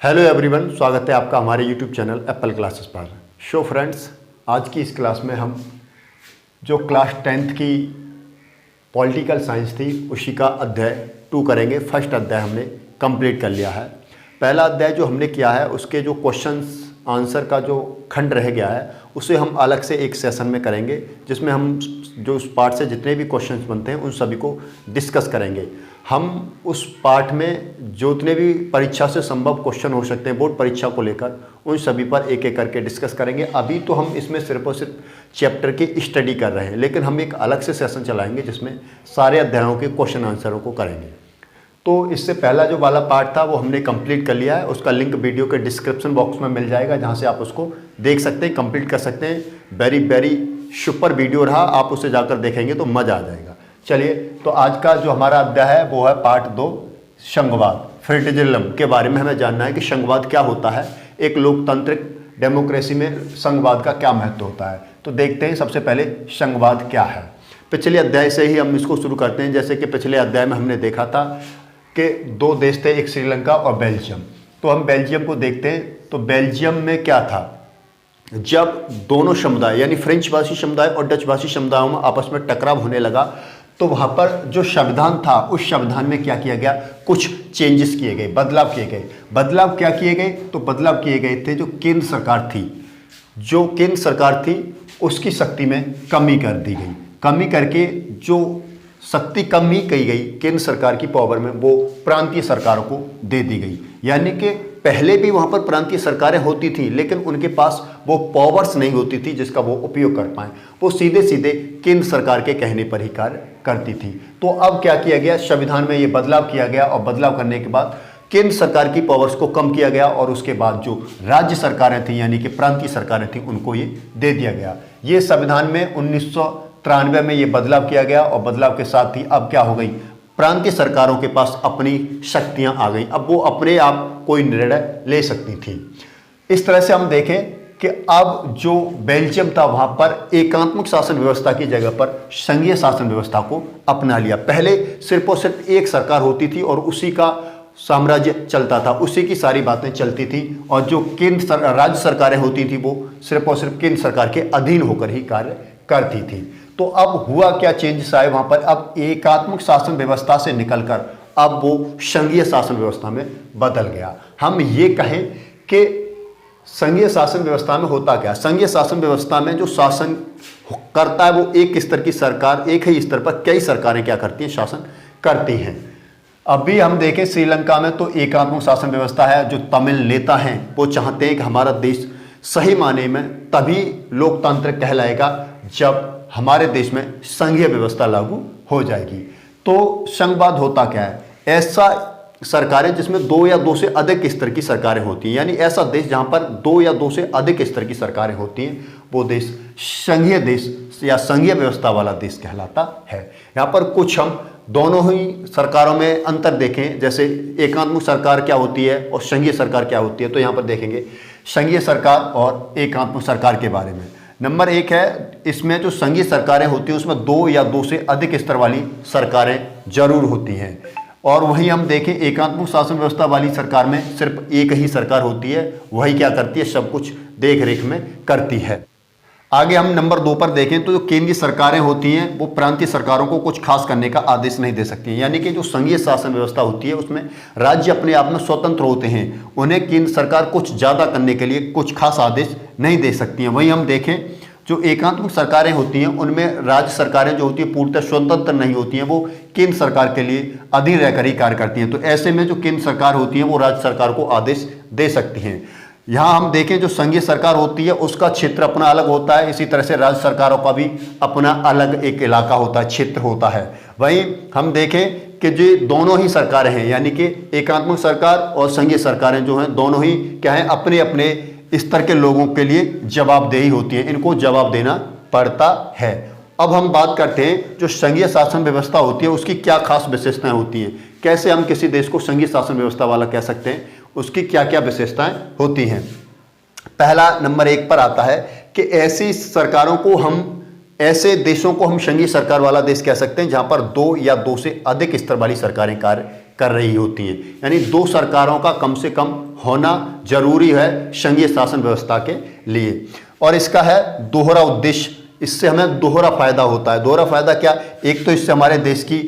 Hello everyone, स्वागत है आपका हमारे यूट्यूब चैनल एप्पल क्लासेस पर। शो फ्रेंड्स, आज की इस क्लास में हम जो क्लास 10th की पॉलिटिकल साइंस थी उसी का अध्याय 2 करेंगे। फर्स्ट अध्याय हमने कंप्लीट कर लिया है। पहला अध्याय जो हमने किया है उसके जो क्वेश्चंस आंसर का जो खंड रह गया है उसे हम अलग से एक सेशन में करेंगे, जिसमें हम जो उस पार्ट से जितने भी क्वेश्चंस बनते हैं उन सभी को डिस्कस करेंगे। हम उस पार्ट में जो जितने भी परीक्षा से संभव क्वेश्चन हो सकते हैं बोर्ड परीक्षा को लेकर, उन सभी पर एक एक करके डिस्कस करेंगे। अभी तो हम इसमें सिर्फ और सिर्फ चैप्टर की स्टडी कर रहे हैं, लेकिन हम एक अलग से सेशन चलाएंगे जिसमें सारे अध्यायों के क्वेश्चन आंसरों को करेंगे। तो इससे पहला जो वाला पार्ट था वो हमने कंप्लीट कर लिया है। उसका लिंक वीडियो के डिस्क्रिप्शन बॉक्स में मिल जाएगा, जहाँ से आप उसको देख सकते हैं, कंप्लीट कर सकते हैं। वेरी वेरी सुपर वीडियो रहा, आप उसे जाकर देखेंगे तो मज़ा आ जाएगा। चलिए, तो आज का जो हमारा अध्याय है वो है पार्ट 2, संघवाद, फेडरलिज्म के बारे में हमें जानना है कि संघवाद क्या होता है, एक लोकतांत्रिक डेमोक्रेसी में संघवाद का क्या महत्व होता है। तो देखते हैं सबसे पहले संघवाद क्या है। पिछले अध्याय से ही हम इसको शुरू करते हैं। जैसे कि पिछले अध्याय में हमने देखा था कि 2 देश थे, एक श्रीलंका और बेल्जियम। तो हम बेल्जियम को देखते हैं। तो बेल्जियम में क्या था, जब दोनों समुदाय यानी फ्रेंच भाषी समुदाय और डच भाषी समुदायों में आपस में टकराव होने लगा, तो वहाँ पर जो संविधान था उस संविधान में क्या किया गया, कुछ चेंजेस किए गए, बदलाव किए गए। बदलाव क्या किए गए, तो बदलाव किए गए थे जो केंद्र सरकार थी उसकी शक्ति में कमी कर दी गई। कमी करके जो शक्ति कम ही की गई केंद्र सरकार की पावर में, वो प्रांतीय सरकारों को दे दी गई। यानी कि पहले भी वहाँ पर प्रांतीय सरकारें होती थी, लेकिन उनके पास वो पावर्स नहीं होती थी जिसका वो उपयोग कर पाएँ। वो सीधे सीधे केंद्र सरकार के कहने पर ही कार्य करती थी। तो अब क्या किया गया, संविधान में ये बदलाव किया गया, और बदलाव करने के बाद केंद्र सरकार की पावर्स को कम किया गया, और उसके बाद जो राज्य सरकारें थी यानी कि प्रांतीय सरकारें थी उनको ये दे दिया गया। ये संविधान में 1993 में ये बदलाव किया गया, और बदलाव के साथ ही अब क्या हो गई, प्रांतीय सरकारों के पास अपनी शक्तियां आ गई। अब वो अपने आप कोई निर्णय ले सकती थी। इस तरह से हम देखें कि अब जो बेल्जियम था वहां पर एकात्मक शासन व्यवस्था की जगह पर संघीय शासन व्यवस्था को अपना लिया। पहले सिर्फ और सिर्फ एक सरकार होती थी और उसी का साम्राज्य चलता था, उसी की सारी बातें चलती थी, और जो राज्य सरकारें होती थी वो सिर्फ और सिर्फ केंद्र सरकार के अधीन होकर ही कार्य करती थी। तो अब हुआ क्या, चेंजेस आए वहां पर। अब एकात्मक शासन व्यवस्था से निकलकर अब वो संघीय शासन व्यवस्था में बदल गया। हम ये कहें कि संघीय शासन व्यवस्था में होता क्या, संघीय शासन व्यवस्था में जो शासन करता है वो एक स्तर की सरकार, एक ही स्तर पर कई सरकारें क्या करती हैं, शासन करती हैं। अभी हम देखें श्रीलंका में तो एकात्मक शासन व्यवस्था है। जो तमिल नेता हैं वो चाहते हैं कि हमारा देश सही माने में तभी लोकतांत्रिक कहलाएगा जब हमारे देश में संघीय व्यवस्था लागू हो जाएगी। तो संघवाद होता क्या है, ऐसा सरकारें जिसमें 2 या 2 से अधिक स्तर की सरकारें होती हैं, यानी ऐसा देश जहां पर 2 या 2 से अधिक स्तर की सरकारें होती हैं, वो देश संघीय देश या संघीय व्यवस्था वाला देश कहलाता है। यहाँ पर कुछ हम दोनों ही सरकारों में अंतर देखें, जैसे एकात्मक सरकार क्या होती है और संघीय सरकार क्या होती है। तो यहाँ पर देखेंगे संघीय सरकार और एकात्मक सरकार के बारे में। नंबर 1 है, इसमें जो संघीय सरकारें होती हैं उसमें 2 या 2 से अधिक स्तर वाली सरकारें जरूर होती हैं, और वहीं हम देखें एकात्मक शासन व्यवस्था वाली सरकार में सिर्फ एक ही सरकार होती है, वही क्या करती है, सब कुछ देख रेख में करती है। आगे हम नंबर 2 पर देखें तो जो केंद्रीय सरकारें होती हैं वो प्रांतीय सरकारों को कुछ खास करने का आदेश नहीं दे सकती हैं। यानी कि जो संघीय शासन व्यवस्था होती है उसमें राज्य अपने आप में स्वतंत्र होते हैं, उन्हें केंद्र सरकार कुछ ज़्यादा करने के लिए कुछ खास आदेश नहीं दे सकती हैं। वहीं हम देखें जो एकात्मक सरकारें होती हैं उनमें राज्य सरकारें जो होती है पूर्णतः स्वतंत्र नहीं होती हैं, वो केंद्र सरकार के लिए अधीन रहकर ही कार्य करती हैं। तो ऐसे में जो केंद्र सरकार होती है वो राज्य सरकार को आदेश दे सकती हैं। यहाँ हम देखें जो संघीय सरकार होती है उसका क्षेत्र अपना अलग होता है, इसी तरह से राज्य सरकारों का भी अपना अलग एक इलाका होता है, क्षेत्र होता है। वहीं हम देखें कि जो दोनों ही सरकारें हैं यानी कि एकात्मक सरकार और संघीय सरकारें जो हैं दोनों ही क्या हैं, अपने अपने स्तर के लोगों के लिए जवाबदेही होती है, इनको जवाब देना पड़ता है। अब हम बात करते हैं जो संघीय शासन व्यवस्था होती है उसकी क्या खास विशेषताएं होती हैं, कैसे हम किसी देश को संघीय शासन व्यवस्था वाला कह सकते हैं, उसकी क्या क्या विशेषताएं होती हैं। पहला नंबर 1 पर आता है कि ऐसी सरकारों को हम, ऐसे देशों को हम संघीय सरकार वाला देश कह सकते हैं जहां पर 2 या 2 से अधिक स्तर वाली सरकारें कार्य कर रही होती हैं, यानी 2 सरकारों का कम से कम होना जरूरी है संघीय शासन व्यवस्था के लिए। और इसका है दोहरा उद्देश्य, इससे हमें दोहरा फायदा होता है। दोहरा फायदा क्या? एक तो इससे हमारे देश की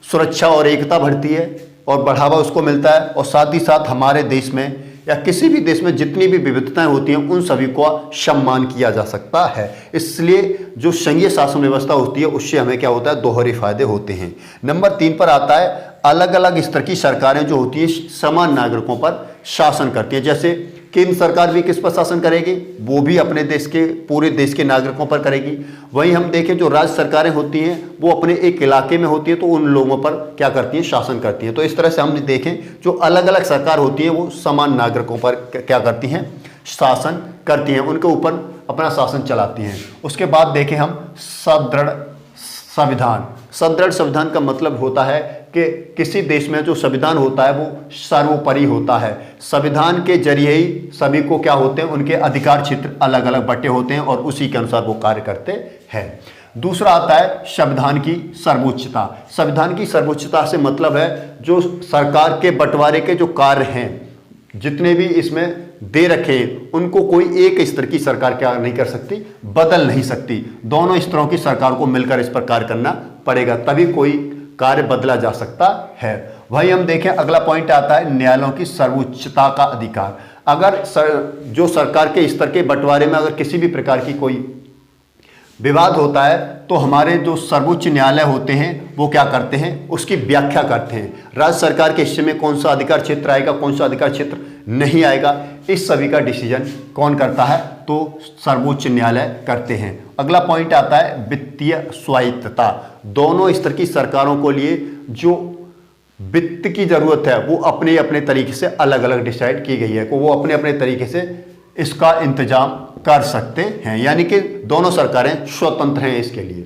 सुरक्षा और एकता बढ़ती है और बढ़ावा उसको मिलता है, और साथ ही साथ हमारे देश में या किसी भी देश में जितनी भी विविधताएं होती हैं उन सभी को सम्मान किया जा सकता है। इसलिए जो संघीय शासन व्यवस्था होती है उससे हमें क्या होता है? दोहरे फायदे होते हैं। नंबर 3 पर आता है अलग अलग स्तर की सरकारें जो होती हैं समान नागरिकों पर शासन करती है। जैसे केंद्र सरकार भी किस पर शासन करेगी? वो भी अपने देश के पूरे देश के नागरिकों पर करेगी। वहीं हम देखें जो राज्य सरकारें होती हैं वो अपने एक इलाके में होती है तो उन लोगों पर क्या करती हैं? शासन करती हैं। तो इस तरह से हम देखें जो अलग अलग सरकार होती है वो समान नागरिकों पर क्या करती हैं? शासन करती हैं, उनके ऊपर अपना शासन चलाती हैं। उसके बाद देखें हम सुदृढ़ संविधान। सुदृढ़ संविधान का मतलब होता है कि किसी देश में जो संविधान होता है वो सर्वोपरि होता है। संविधान के जरिए ही सभी को क्या होते हैं? उनके अधिकार क्षेत्र अलग अलग बटे होते हैं और उसी के अनुसार वो कार्य करते हैं। दूसरा आता है संविधान की सर्वोच्चता। संविधान की सर्वोच्चता से मतलब है जो सरकार के बंटवारे के जो कार्य हैं जितने भी इसमें दे रखे उनको कोई एक स्तर की सरकार क्या नहीं कर सकती? बदल नहीं सकती। दोनों स्तरों की सरकार को मिलकर इस पर कार्य करना पड़ेगा, तभी कोई कार्य बदला जा सकता है। वही हम देखें अगला पॉइंट आता है न्यायालयों की सर्वोच्चता का अधिकार। अगर जो सरकार के स्तर के बंटवारे में अगर किसी भी प्रकार की कोई विवाद होता है तो हमारे जो सर्वोच्च न्यायालय होते हैं वो क्या करते हैं? उसकी व्याख्या करते हैं। राज्य सरकार के हिस्से में कौन सा अधिकार क्षेत्र आएगा, कौन सा अधिकार क्षेत्र नहीं आएगा, इस सभी का डिसीजन कौन करता है? तो सर्वोच्च न्यायालय करते हैं। अगला पॉइंट आता है वित्तीय स्वायत्तता। दोनों स्तर की सरकारों को लिए जो वित्त की जरूरत है वो अपने अपने तरीके से अलग अलग डिसाइड की गई है, को वो अपने अपने तरीके से इसका इंतजाम कर सकते हैं, यानी कि दोनों सरकारें स्वतंत्र हैं इसके लिए।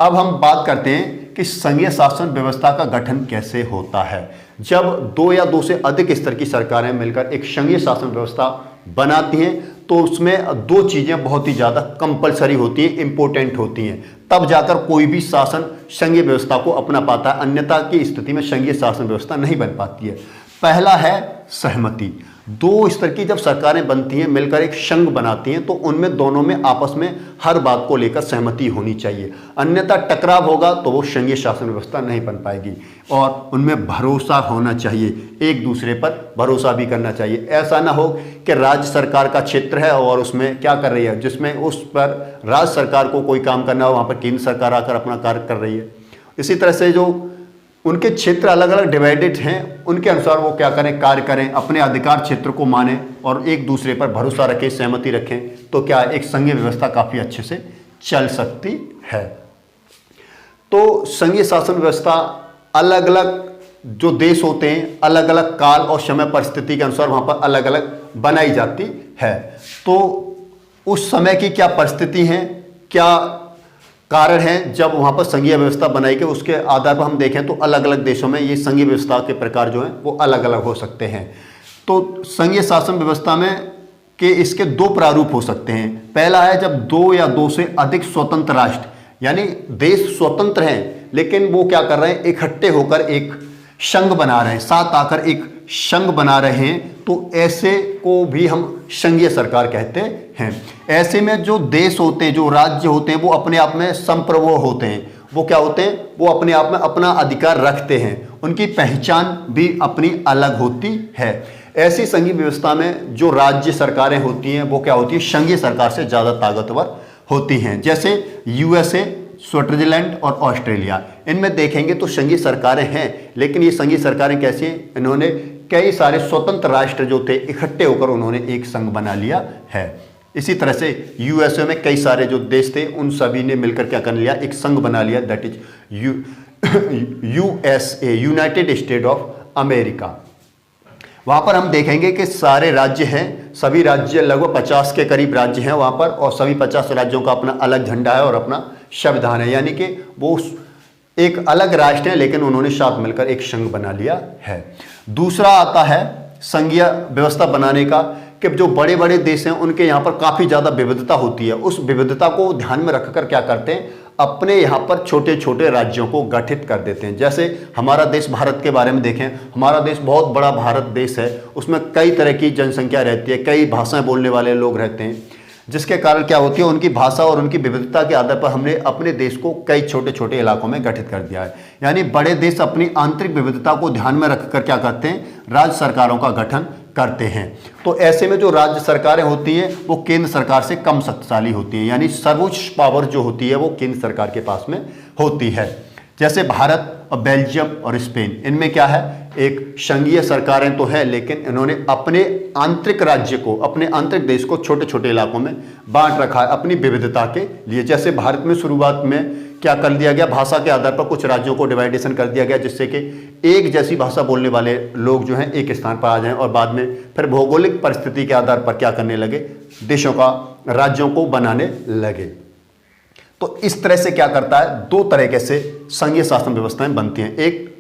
अब हम बात करते हैं कि संघीय शासन व्यवस्था का गठन कैसे होता है। जब 2 या 2 से अधिक स्तर की सरकारें मिलकर एक संघीय शासन व्यवस्था बनाती हैं तो उसमें 2 चीजें बहुत ही ज्यादा कंपलसरी होती हैं, इंपॉर्टेंट होती हैं, तब जाकर कोई भी शासन संघीय व्यवस्था को अपना पाता है, अन्यथा की स्थिति में संघीय शासन व्यवस्था नहीं बन पाती है। पहला है सहमति। 2 स्तर की जब सरकारें बनती हैं मिलकर एक संघ बनाती हैं तो उनमें दोनों में आपस में हर बात को लेकर सहमति होनी चाहिए, अन्यथा टकराव होगा तो वो संघीय शासन व्यवस्था नहीं बन पाएगी। और उनमें भरोसा होना चाहिए, एक दूसरे पर भरोसा भी करना चाहिए। ऐसा ना हो कि राज्य सरकार का क्षेत्र है और उसमें क्या कर रही है, जिसमें उस पर राज्य सरकार को कोई काम करना हो वहाँ पर केंद्र सरकार आकर अपना कार्य कर रही है। इसी तरह से जो उनके क्षेत्र अलग अलग डिवाइडेड हैं उनके अनुसार वो क्या करें? कार्य करें, अपने अधिकार क्षेत्र को माने और एक दूसरे पर भरोसा रखें, सहमति रखें, तो क्या एक संघीय व्यवस्था काफ़ी अच्छे से चल सकती है। तो संघीय शासन व्यवस्था अलग अलग जो देश होते हैं अलग अलग काल और समय परिस्थिति के अनुसार वहाँ पर अलग अलग बनाई जाती है। तो उस समय की क्या परिस्थिति है, क्या कारण है जब वहाँ पर संघीय व्यवस्था बनाई गई, उसके आधार पर हम देखें तो अलग अलग देशों में ये संघीय व्यवस्था के प्रकार जो हैं वो अलग अलग हो सकते हैं। तो संघीय शासन व्यवस्था में के इसके 2 प्रारूप हो सकते हैं। पहला है जब 2 या 2 से अधिक स्वतंत्र राष्ट्र, यानी देश स्वतंत्र हैं लेकिन वो क्या कर रहे हैं? इकट्ठे होकर एक संघ बना रहे हैं, साथ आकर एक संघ बना रहे हैं, तो ऐसे को भी हम संघीय सरकार कहते हैं। ऐसे में जो देश होते हैं, जो राज्य होते हैं वो अपने आप में संप्रभु होते हैं। वो क्या होते हैं? वो अपने आप में अपना अधिकार रखते हैं, उनकी पहचान भी अपनी अलग होती है। ऐसी संघीय व्यवस्था में जो राज्य सरकारें होती हैं वो क्या होती है? संघीय सरकार से ज़्यादा ताकतवर होती हैं। जैसे यूएसए, स्विट्जरलैंड और ऑस्ट्रेलिया, इनमें देखेंगे तो संघीय सरकारें हैं लेकिन ये संघीय सरकारें कैसी हैं? इन्होंने कई सारे स्वतंत्र राष्ट्र जो थे इकट्ठे होकर उन्होंने एक संघ बना लिया है। इसी तरह से यूएसए में कई सारे जो देश थे उन सभी ने मिलकर क्या कर लिया? एक संघ बना लिया, that is USA, United state of America. वहाँ पर हम देखेंगे कि सारे राज्य हैं, सभी राज्य लगभग 50 के करीब राज्य हैं वहाँ पर, और सभी 50 राज्यों का अपना अलग झंडा है और अपना संविधान है, यानी कि वो एक अलग राष्ट्र है लेकिन उन्होंने साथ मिलकर एक संघ बना लिया है। दूसरा आता है संघीय व्यवस्था बनाने का कि जो बड़े बड़े देश हैं उनके यहाँ पर काफ़ी ज़्यादा विविधता होती है, उस विविधता को ध्यान में रखकर क्या करते हैं? अपने यहाँ पर छोटे छोटे राज्यों को गठित कर देते हैं। जैसे हमारा देश भारत के बारे में देखें, हमारा देश बहुत बड़ा भारत देश है, उसमें कई तरह की जनसंख्या रहती है, कई भाषाएं बोलने वाले लोग रहते हैं, जिसके कारण क्या होती है, उनकी भाषा और उनकी विविधता के आधार पर हमने अपने देश को कई छोटे छोटे इलाकों में गठित कर दिया है। यानी बड़े देश अपनी आंतरिक विविधता को ध्यान में रखकर क्या करते हैं, राज्य सरकारों का गठन करते हैं। तो ऐसे में जो राज्य सरकारें होती हैं वो केंद्र सरकार से कम शक्तिशाली होती हैं, यानी सर्वोच्च पावर जो होती है वो केंद्र सरकार के पास में होती है। जैसे भारत और बेल्जियम और स्पेन, इनमें क्या है, एक संघीय सरकारें तो है, लेकिन इन्होंने अपने आंतरिक राज्य को, अपने आंतरिक देश को छोटे छोटे इलाकों में बांट रखा है अपनी विविधता के लिए। जैसे भारत में शुरुआत में क्या कर दिया गया, भाषा के आधार पर कुछ राज्यों को डिवाइडेशन कर दिया गया, जिससे कि एक जैसी भाषा बोलने वाले लोग जो हैं एक स्थान पर आ जाएं, और बाद में फिर भौगोलिक परिस्थिति के आधार पर क्या करने लगे, देशों का, राज्यों को बनाने लगे। तो इस तरह से क्या करता है, दो तरीके से संघीय शासन व्यवस्थाएं बनती हैं। एक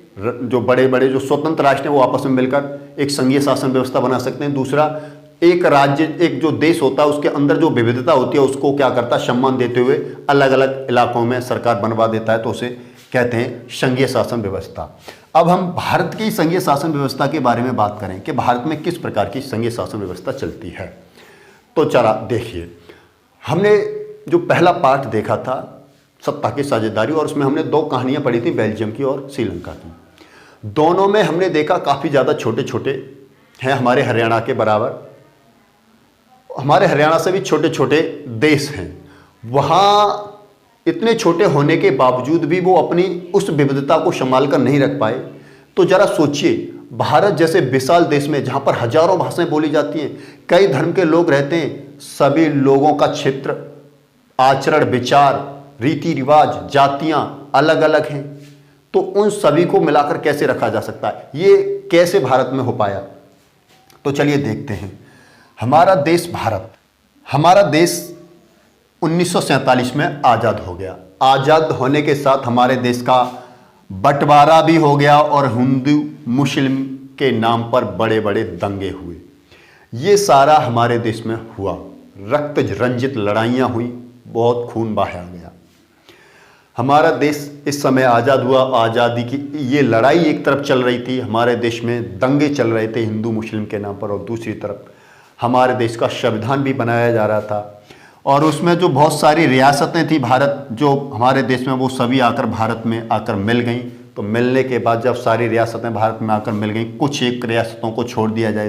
जो बड़े बड़े जो स्वतंत्र राष्ट्र हैं वो आपस में मिलकर एक संघीय शासन व्यवस्था बना सकते हैं। दूसरा, एक राज्य, एक जो देश होता है उसके अंदर जो विविधता होती है उसको क्या करता है, सम्मान देते हुए अलग अलग इलाकों में सरकार बनवा देता है, तो उसे कहते हैं संघीय शासन व्यवस्था। अब हम भारत की संघीय शासन व्यवस्था के बारे में बात करें कि भारत में किस प्रकार की संघीय शासन व्यवस्था चलती है। तो चला देखिए, हमने जो पहला पार्ट देखा था सत्ता की साझेदारी, और उसमें हमने दो कहानियां पढ़ी थी, बेल्जियम की और श्रीलंका की। दोनों में हमने देखा काफ़ी ज़्यादा छोटे छोटे हैं, हमारे हरियाणा के बराबर, हमारे हरियाणा से भी छोटे छोटे देश हैं। वहाँ इतने छोटे होने के बावजूद भी वो अपनी उस विविधता को संभाल कर नहीं रख पाए। तो जरा सोचिए, भारत जैसे विशाल देश में जहाँ पर हजारों भाषाएं बोली जाती हैं, कई धर्म के लोग रहते हैं, सभी लोगों का क्षेत्र, आचरण, विचार, रीति रिवाज, जातियां अलग अलग हैं, तो उन सभी को मिलाकर कैसे रखा जा सकता है, ये कैसे भारत में हो पाया। तो चलिए देखते हैं। हमारा देश भारत, हमारा देश 1947 में आज़ाद हो गया। आज़ाद होने के साथ हमारे देश का बंटवारा भी हो गया और हिंदू मुस्लिम के नाम पर बड़े बड़े दंगे हुए। ये सारा हमारे देश में हुआ, रक्त रंजित लड़ाइयाँ हुई, बहुत खून बहाया गया। हमारा देश इस समय आज़ाद हुआ, आज़ादी की ये लड़ाई एक तरफ चल रही थी, हमारे देश में दंगे चल रहे थे हिंदू मुस्लिम के नाम पर, और दूसरी तरफ हमारे देश का संविधान भी बनाया जा रहा था, और उसमें जो बहुत सारी रियासतें थी भारत जो हमारे देश में, वो सभी आकर भारत में आकर मिल गई। तो मिलने के बाद जब सारी रियासतें भारत में आकर मिल गई, कुछ एक रियासतों को छोड़ दिया जाए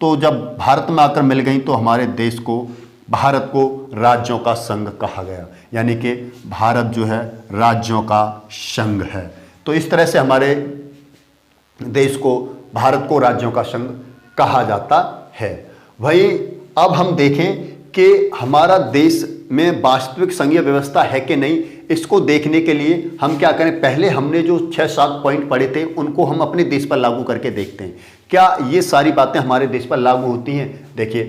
तो जब भारत में आकर मिल गई तो हमारे देश को, भारत को राज्यों का संघ कहा गया, यानी कि भारत जो है राज्यों का संघ है। तो इस तरह से हमारे देश को, भारत को राज्यों का संघ कहा जाता है। वही अब हम देखें कि हमारा देश में वास्तविक संघीय व्यवस्था है कि नहीं, इसको देखने के लिए हम क्या करें, पहले हमने जो 6-7 पॉइंट पढ़े थे उनको हम अपने देश पर लागू करके देखते हैं, क्या ये सारी बातें हमारे देश पर लागू होती हैं। देखिए,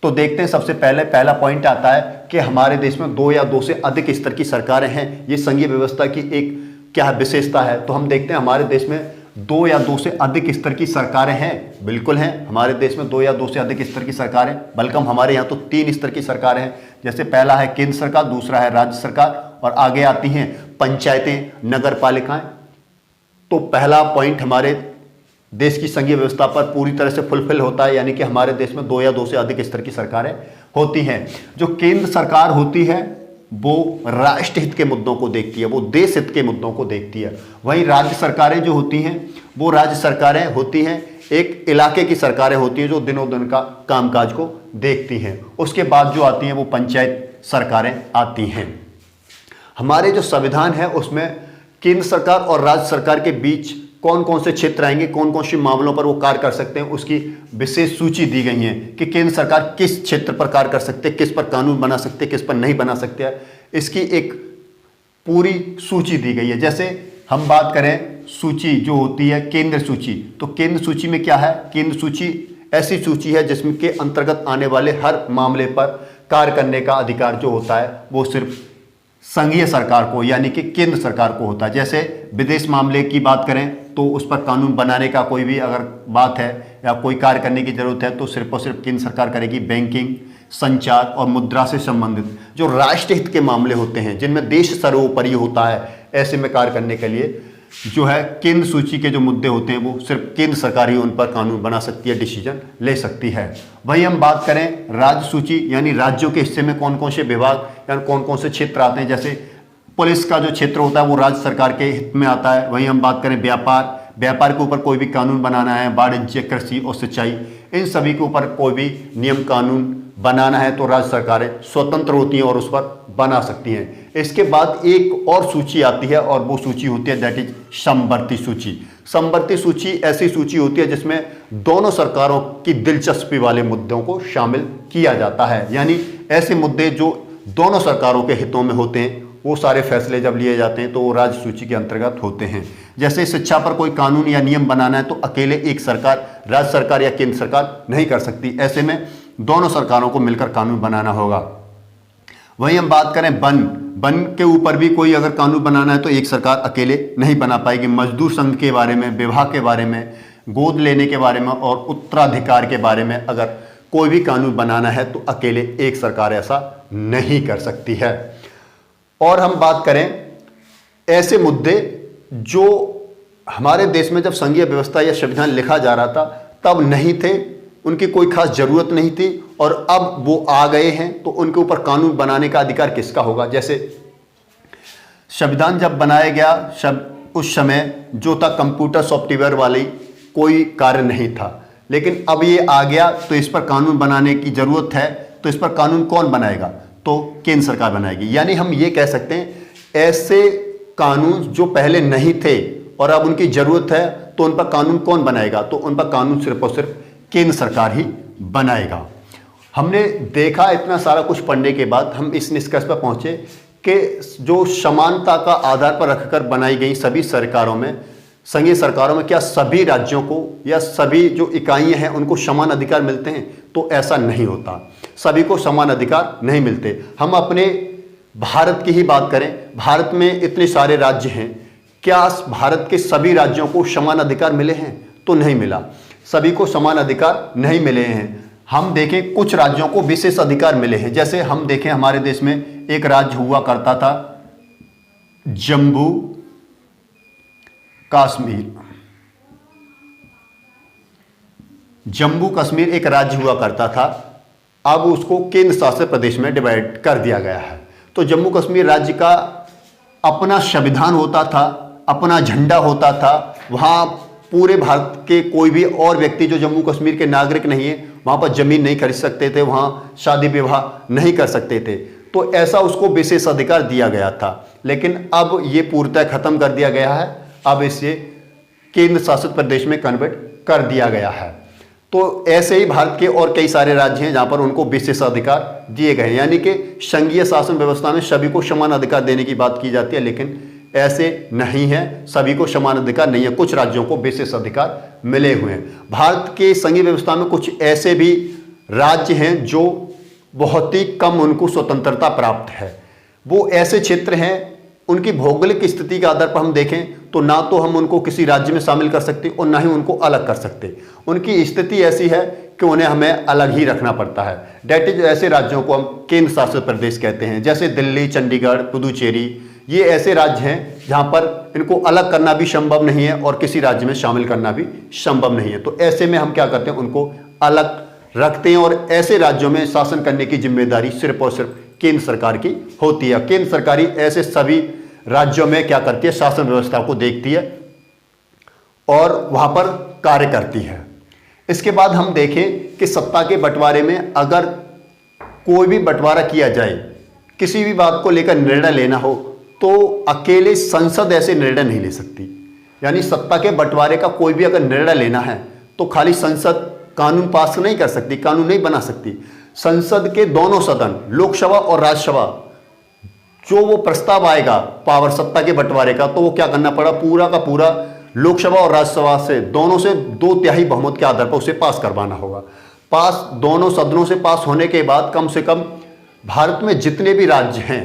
तो देखते हैं। सबसे पहला पॉइंट आता है कि हमारे देश में 2 या 2 से अधिक स्तर की सरकारें हैं। ये संघीय व्यवस्था की एक क्या विशेषता है। तो हम देखते हैं हमारे देश में 2 या 2 से अधिक स्तर की सरकारें हैं, बिल्कुल हैं। हमारे देश में 2 या 2 से अधिक स्तर की सरकारें, बल्कि हमारे यहाँ तो 3 स्तर की सरकारें हैं। जैसे पहला है केंद्र सरकार, दूसरा है राज्य सरकार, और आगे आती हैं पंचायतें, नगर पालिकाएं। तो पहला पॉइंट हमारे देश की संघीय व्यवस्था पर पूरी तरह से फुलफिल होता है, यानी कि हमारे देश में 2 या 2 से अधिक स्तर की सरकारें होती हैं। जो केंद्र सरकार होती है वो राष्ट्र हित के मुद्दों को देखती है, वो देश हित के मुद्दों को देखती है। वहीं राज्य सरकारें जो होती हैं वो राज्य सरकारें होती हैं, एक इलाके की सरकारें होती हैं जो दिनों दिन का कामकाज को देखती हैं। उसके बाद जो आती हैं वो पंचायत सरकारें आती हैं। हमारे जो संविधान है उसमें केंद्र सरकार और राज्य सरकार के बीच कौन कौन से क्षेत्र आएंगे, कौन कौन से मामलों पर वो कार्य कर सकते हैं, उसकी विशेष सूची दी गई है कि केंद्र सरकार किस क्षेत्र पर कार्य कर सकते हैं, किस पर कानून बना सकते हैं, किस पर नहीं बना सकते हैं। इसकी एक पूरी सूची दी गई है। जैसे हम बात करें सूची जो होती है केंद्र सूची, तो केंद्र सूची में क्या है, केंद्र सूची ऐसी सूची है जिसमें के अंतर्गत आने वाले हर मामले पर कार्य करने का अधिकार जो होता है वो सिर्फ संघीय सरकार को, यानी कि केंद्र सरकार को होता है। जैसे विदेश मामले की बात करें तो उस पर कानून बनाने का कोई भी अगर बात है या कोई कार्य करने की जरूरत है तो सिर्फ और सिर्फ केंद्र सरकार करेगी। बैंकिंग, संचार और मुद्रा से संबंधित जो राष्ट्रहित के मामले होते हैं, जिनमें देश सर्वोपरि होता है, ऐसे में कार्य करने के लिए जो है केंद्र सूची के जो मुद्दे होते हैं वो सिर्फ केंद्र सरकार ही उन पर कानून बना सकती है, डिसीजन ले सकती है। वहीं हम बात करें राज्य सूची, यानी राज्यों के हिस्से में कौन कौन से विभाग यानी कौन कौन से क्षेत्र आते हैं। जैसे पुलिस का जो क्षेत्र होता है वो राज्य सरकार के हित में आता है। वहीं हम बात करें व्यापार के ऊपर कोई भी कानून बनाना है, वाणिज्य, कृषि और सिंचाई, इन सभी के ऊपर कोई भी नियम कानून बनाना है तो राज्य सरकारें स्वतंत्र होती हैं और उस पर बना सकती हैं। इसके बाद एक और सूची आती है और वो सूची होती है दैट इज समवर्ती सूची। समवर्ती सूची ऐसी सूची होती है जिसमें दोनों सरकारों की दिलचस्पी वाले मुद्दों को शामिल किया जाता है, यानी ऐसे मुद्दे जो दोनों सरकारों के हितों में होते हैं वो सारे फैसले जब लिए जाते हैं तो वो राज्य सूची के अंतर्गत होते हैं। जैसे शिक्षा पर कोई कानून या नियम बनाना है तो अकेले एक सरकार, राज्य सरकार या केंद्र सरकार नहीं कर सकती, ऐसे में दोनों सरकारों को मिलकर कानून बनाना होगा। वहीं हम बात करें वन के ऊपर भी कोई अगर कानून बनाना है तो एक सरकार अकेले नहीं बना पाएगी। मजदूर संघ के बारे में, विवाह के बारे में, गोद लेने के बारे में और उत्तराधिकार के बारे में अगर कोई भी कानून बनाना है तो अकेले एक सरकार ऐसा नहीं कर सकती है। और हम बात करें ऐसे मुद्दे जो हमारे देश में जब संघीय व्यवस्था या संविधान लिखा जा रहा था तब नहीं थे, उनकी कोई खास जरूरत नहीं थी और अब वो आ गए हैं तो उनके ऊपर कानून बनाने का अधिकार किसका होगा। जैसे संविधान जब बनाया गया उस समय जो था कंप्यूटर सॉफ्टवेयर वाली कोई कार्य नहीं था, लेकिन अब ये आ गया तो इस पर कानून बनाने की जरूरत है, तो इस पर कानून कौन बनाएगा, तो केंद्र सरकार बनाएगी। यानी हम ये कह सकते हैं ऐसे कानून जो पहले नहीं थे और अब उनकी जरूरत है तो उन पर कानून कौन बनाएगा, तो उन पर कानून सिर्फ और सिर्फ केंद्र सरकार ही बनाएगा। हमने देखा इतना सारा कुछ पढ़ने के बाद हम इस निष्कर्ष पर पहुंचे कि जो समानता का आधार पर रखकर बनाई गई सभी सरकारों में, संघीय सरकारों में, क्या सभी राज्यों को या सभी जो इकाइयां हैं उनको समान अधिकार मिलते हैं, तो ऐसा नहीं होता। सभी को समान अधिकार नहीं मिलते। हम अपने भारत की ही बात करें, भारत में इतने सारे राज्य हैं, क्या भारत के सभी राज्यों को समान अधिकार मिले हैं, तो नहीं मिला। सभी को समान अधिकार नहीं मिले हैं। हम देखें कुछ राज्यों को विशेष अधिकार मिले हैं। जैसे हम देखें हमारे देश में एक राज्य हुआ करता था जम्मू कश्मीर। जम्मू कश्मीर एक राज्य हुआ करता था, अब उसको केंद्र शासित प्रदेश में डिवाइड कर दिया गया है। तो जम्मू कश्मीर राज्य का अपना संविधान होता था, अपना झंडा होता था। वहाँ पूरे भारत के कोई भी और व्यक्ति जो जम्मू कश्मीर के नागरिक नहीं है वहाँ पर जमीन नहीं खरीद सकते थे, वहाँ शादी विवाह नहीं कर सकते थे। तो ऐसा उसको विशेष अधिकार दिया गया था, लेकिन अब ये पूर्णतः खत्म कर दिया गया है। अब इसे केंद्र शासित प्रदेश में कन्वर्ट कर दिया गया है। तो ऐसे ही भारत के और कई सारे राज्य हैं जहाँ पर उनको विशेष अधिकार दिए गए हैं, यानी कि संघीय शासन व्यवस्था में सभी को समान अधिकार देने की बात की जाती है, लेकिन ऐसे नहीं है, सभी को समान अधिकार नहीं है। कुछ राज्यों को विशेष अधिकार मिले हुए हैं। भारत के संघीय व्यवस्था में कुछ ऐसे भी राज्य हैं जो बहुत ही कम उनको स्वतंत्रता प्राप्त है। वो ऐसे क्षेत्र हैं, उनकी भौगोलिक स्थिति के आधार पर हम देखें तो ना तो हम उनको किसी राज्य में शामिल कर सकते और ना ही उनको अलग कर सकते। उनकी स्थिति ऐसी है कि उन्हें हमें अलग ही रखना पड़ता है। डेट इज ऐसे राज्यों को हम केंद्र शासित प्रदेश कहते हैं, जैसे दिल्ली, चंडीगढ़, पुदुचेरी। ये ऐसे राज्य हैं जहाँ पर इनको अलग करना भी संभव नहीं है और किसी राज्य में शामिल करना भी संभव नहीं है। तो ऐसे में हम क्या करते हैं, उनको अलग रखते हैं और ऐसे राज्यों में शासन करने की जिम्मेदारी सिर्फ और सिर्फ केंद्र सरकार की होती है। केंद्र सरकार ऐसे सभी राज्यों में क्या करती है, शासन व्यवस्था को देखती है और वहां पर कार्य करती है। इसके बाद हम देखें कि सत्ता के बंटवारे में अगर कोई भी बंटवारा किया जाए, किसी भी बात को लेकर निर्णय लेना हो, तो अकेले संसद ऐसे निर्णय नहीं ले सकती। यानी सत्ता के बंटवारे का कोई भी अगर निर्णय लेना है तो खाली संसद कानून पास नहीं कर सकती, कानून नहीं बना सकती। संसद के दोनों सदन, लोकसभा और राज्यसभा, जो वो प्रस्ताव आएगा पावर सत्ता के बंटवारे का, तो वो क्या करना पड़ा, पूरा का पूरा लोकसभा और राज्यसभा से दोनों से 2/3 बहुमत के आधार पर उसे पास करवाना होगा। पास दोनों सदनों से पास होने के बाद कम से कम भारत में जितने भी राज्य हैं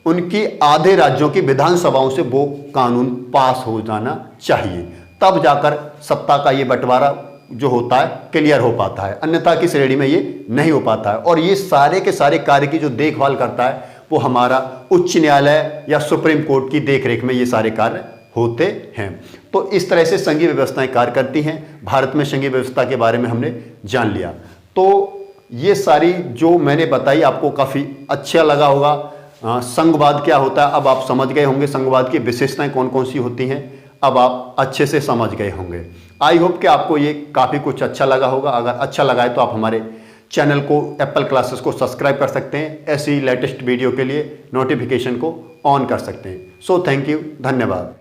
उनकी आधे राज्यों की विधानसभाओं से वो कानून पास हो जाना चाहिए, तब जाकर सत्ता का ये बंटवारा जो होता है क्लियर हो पाता है, अन्यथा की श्रेणी में ये नहीं हो पाता है। और ये सारे के सारे कार्य की जो देखभाल करता है वो हमारा उच्च न्यायालय या सुप्रीम कोर्ट की देखरेख में ये सारे कार्य होते हैं। तो इस तरह से संघीय व्यवस्थाएं कार्य करती हैं। भारत में संघीय व्यवस्था के बारे में हमने जान लिया। तो ये सारी जो मैंने बताई आपको काफ़ी अच्छा लगा होगा। संघवाद क्या होता है अब आप समझ गए होंगे, संघवाद की विशेषताएं कौन कौन सी होती हैं अब आप अच्छे से समझ गए होंगे। आई होप कि आपको ये काफ़ी कुछ अच्छा लगा होगा। अगर अच्छा लगा है तो आप हमारे चैनल को एप्पल क्लासेस को सब्सक्राइब कर सकते हैं, ऐसी लेटेस्ट वीडियो के लिए नोटिफिकेशन को ऑन कर सकते हैं। सो थैंक यू, धन्यवाद।